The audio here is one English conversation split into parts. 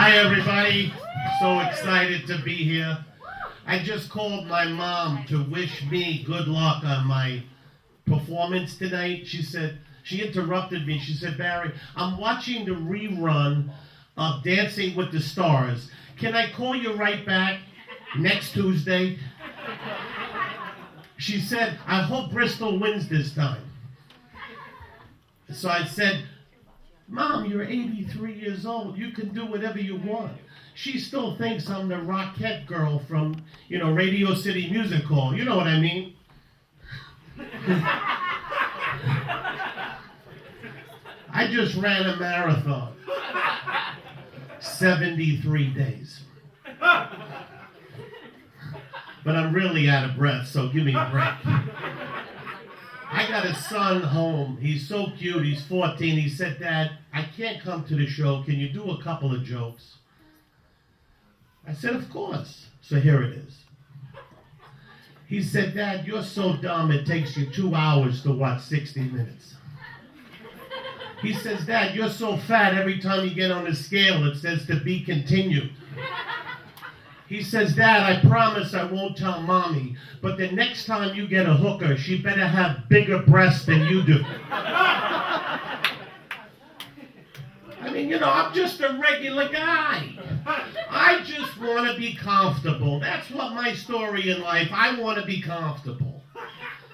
Hi, everybody. So excited to be here. I just called my mom to wish me good luck on my performance tonight. She interrupted me. She said, Barry, I'm watching the rerun of Dancing with the Stars. Can I call you right back next Tuesday? She said, I hope Bristol wins this time. So I said, Mom, you're 83 years old. You can do whatever you want. She still thinks I'm the Rockette girl from, Radio City Music Hall. You know what I mean? I just ran a marathon. 73 days. But I'm really out of breath, so give me a break. I got a son home. He's so cute. He's 14. He said, Dad, I can't come to the show. Can you do a couple of jokes? I said, of course. So here it is. He said, Dad, you're so dumb it takes you 2 hours to watch 60 Minutes. He says, Dad, you're so fat every time you get on the scale it says to be continued. He says, Dad, I promise I won't tell Mommy, but the next time you get a hooker, she better have bigger breasts than you do. I'm just a regular guy. I just want to be comfortable. That's what my story in life. I want to be comfortable.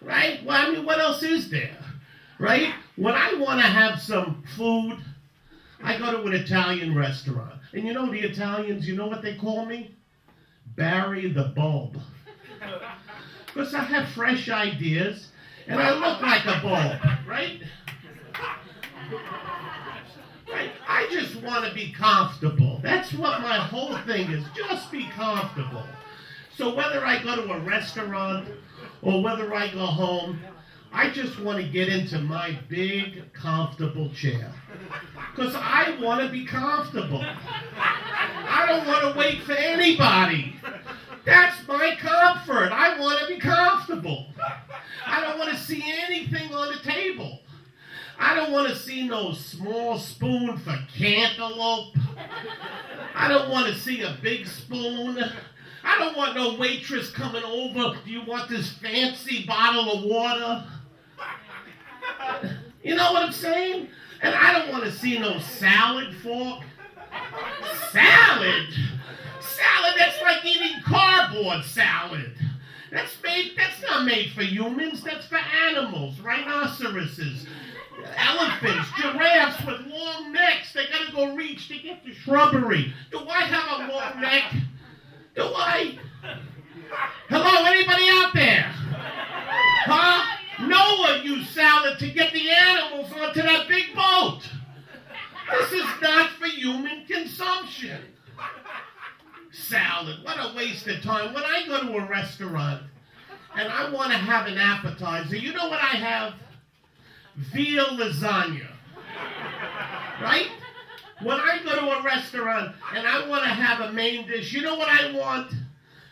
Right? Well, what else is there? Right? When I want to have some food, I go to an Italian restaurant. And the Italians, you know what they call me? Barry the Bulb. Because I have fresh ideas, and I look like a bulb, right? Right? I just want to be comfortable. That's what my whole thing is, just be comfortable. So whether I go to a restaurant or whether I go home, I just want to get into my big, comfortable chair. Because I want to be comfortable. I don't want to wait for anybody. That's my comfort. I want to be comfortable. I don't want to see anything on the table. I don't want to see no small spoon for cantaloupe. I don't want to see a big spoon. I don't want no waitress coming over. Do you want this fancy bottle of water? You know what I'm saying? And I don't want to see no salad fork. Salad? Salad, that's like eating cardboard salad. That's not made for humans, that's for animals. Rhinoceroses, elephants, giraffes with long necks. They gotta go reach to get the shrubbery. Do I have a long neck? Do I? Hello, anybody out there? Huh? Noah used salad to get the animals onto that big boat. This is not for human consumption. Salad, what a waste of time. When I go to a restaurant and I want to have an appetizer, you know what I have? Veal lasagna. Right? When I go to a restaurant and I want to have a main dish, you know what I want?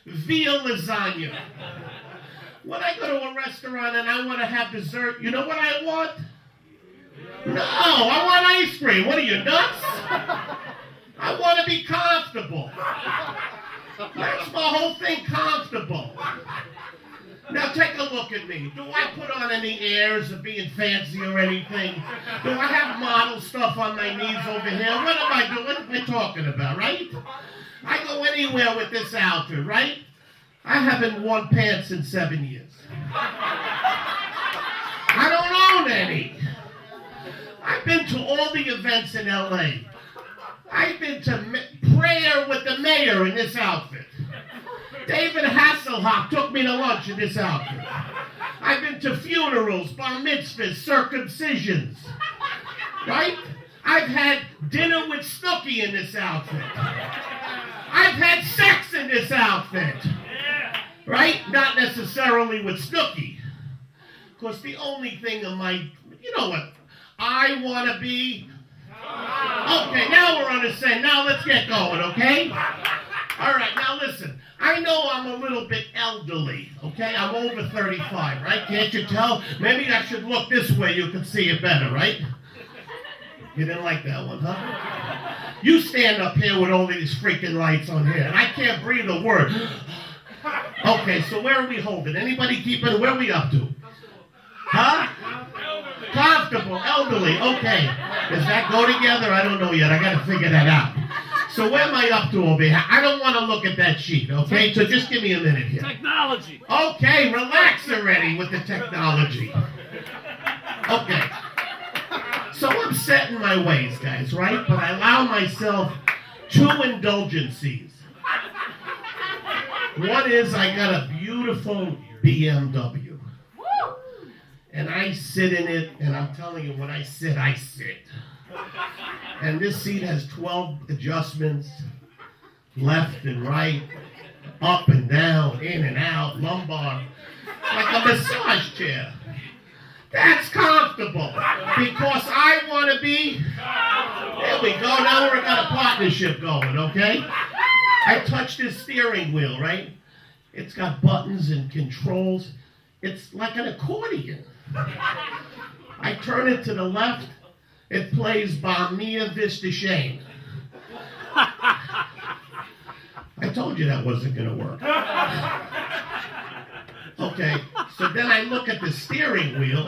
Veal lasagna. When I go to a restaurant and I want to have dessert, you know what I want? No, I want ice cream. What are you, nuts? I want to be comfortable. That's my whole thing, comfortable. Now take a look at me. Do I put on any airs of being fancy or anything? Do I have model stuff on my knees over here? What am I doing? What am I talking about, right? I go anywhere with this outfit, right? I haven't worn pants in 7 years. I don't own any. I've been to all the events in L.A. I've been to prayer with the mayor in this outfit. David Hasselhoff took me to lunch in this outfit. I've been to funerals, bar mitzvahs, circumcisions. Right? I've had dinner with Snooki in this outfit. I've had sex in this outfit. Right? Not necessarily with Snooki. Because the only thing in my, you know what, I want to be. Okay, now we're on the same. Now let's get going, okay? All right, now listen. I know I'm a little bit elderly, okay? I'm over 35, right? Can't you tell? Maybe I should look this way. You can see it better, right? You didn't like that one, huh? You stand up here with all these freaking lights on here, and I can't breathe a word. Okay, so where are we holding? Anybody keeping? Where are we up to? Huh? Comfortable, elderly. Okay. Does that go together? I don't know yet. I got to figure that out. So where am I up to over here? I don't want to look at that sheet, okay? So just give me a minute here. Technology. Okay, relax already with the technology. Okay. So I'm set in my ways, guys, right? But I allow myself 2 indulgencies. One is I got a beautiful BMW. And I sit in it, and I'm telling you, when I sit, I sit. And this seat has 12 adjustments, left and right, up and down, in and out, lumbar, like a massage chair. That's comfortable, because I want to be, there we go, now we've got a partnership going, okay? I touch this steering wheel, right? It's got buttons and controls. It's like an accordion. I turn it to the left, it plays Bamia Vista Shane. I told you that wasn't going to work. Okay, so then I look at the steering wheel.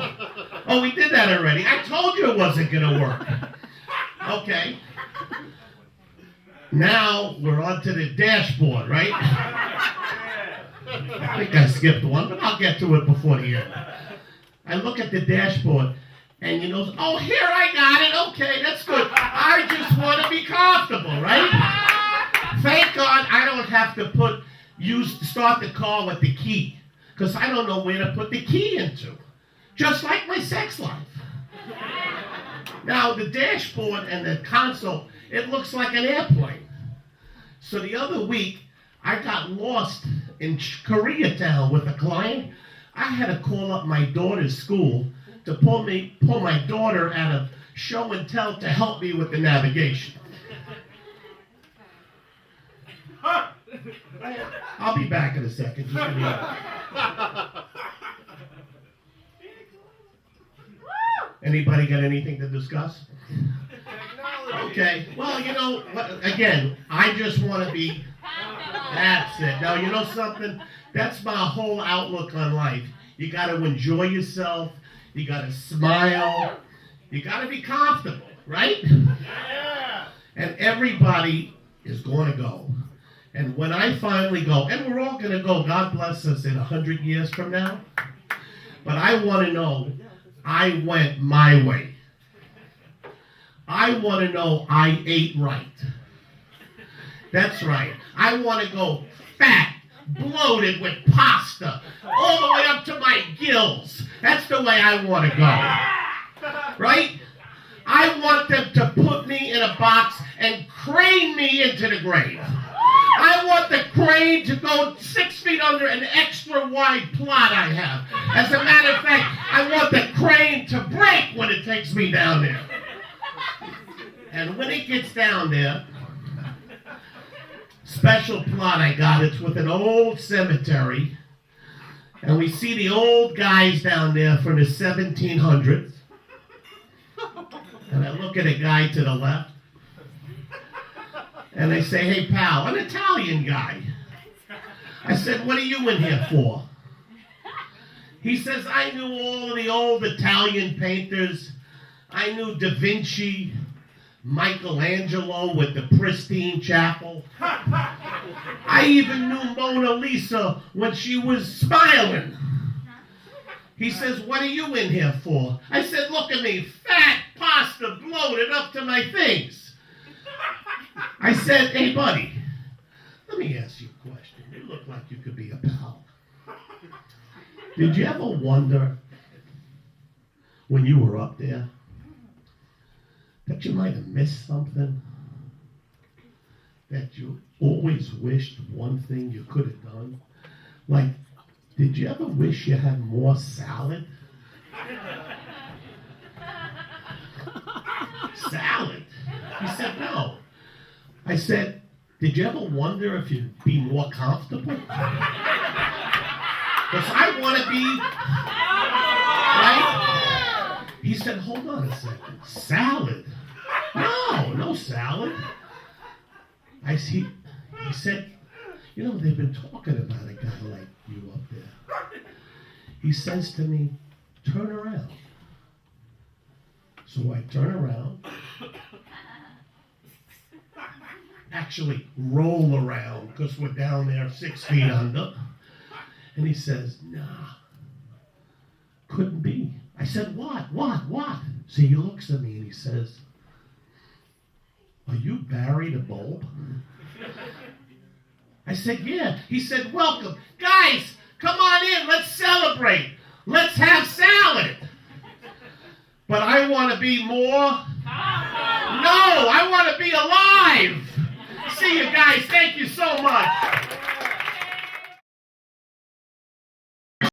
Oh, we did that already. I told you it wasn't going to work. Okay. Now we're on to the dashboard, right? I think I skipped one, but I'll get to it before the end. I look at the dashboard, and you know, oh, here I got it. Okay, that's good. I just want to be comfortable, right? Thank God I don't have to start the car with the key, because I don't know where to put the key into. Just like my sex life. Now, the dashboard and the console, it looks like an airplane. So the other week, I got lost in Koreatown with a client. I had to call up my daughter's school to pull my daughter out of show and tell to help me with the navigation. I'll be back in a second. Just give me Anybody got anything to discuss? Okay. Well, you know, again, I just want to be... That's it. Now, you know something? That's my whole outlook on life. You got to enjoy yourself. You got to smile. You got to be comfortable, right? Yeah. And everybody is going to go. And when I finally go, and we're all going to go, God bless us, in 100 years from now. But I want to know I went my way. I want to know I ate right. That's right. I want to go fat, bloated with pasta, all the way up to my gills. That's the way I want to go. Right? I want them to put me in a box and crane me into the grave. I want the crane to go 6 feet under an extra wide plot I have. As a matter of fact, I want the crane to break when it takes me down there. And when it gets down there, special plot I got, it's with an old cemetery. And we see the old guys down there from the 1700s. And I look at a guy to the left. And I say, hey, pal, an Italian guy. I said, what are you in here for? He says, I knew all of the old Italian painters. I knew Da Vinci, Michelangelo with the pristine chapel. I even knew Mona Lisa when she was smiling. He says, what are you in here for? I said, look at me, fat, pasta, bloated up to my things. I said, hey, buddy, let me ask you a question. You look like you could be a pal. Did you ever wonder when you were up there that you might have missed something? That you always wished one thing you could have done? Like, did you ever wish you had more salad? Salad? He said, no. I said, did you ever wonder if you'd be more comfortable? Because I want to be, right? He said, hold on a second. Salad? No, no salad. He said, you know, they've been talking about a guy like you up there. He says to me, turn around. So I turn around. Actually, roll around because we're down there 6 feet under. And he says, nah, couldn't be. I said, what? So he looks at me and he says, are you Barry the Bulb? I said, yeah. He said, welcome. Guys, come on in. Let's celebrate. Let's have salad. But I want to be more. No, I want to be alive. See you guys. Thank you so much.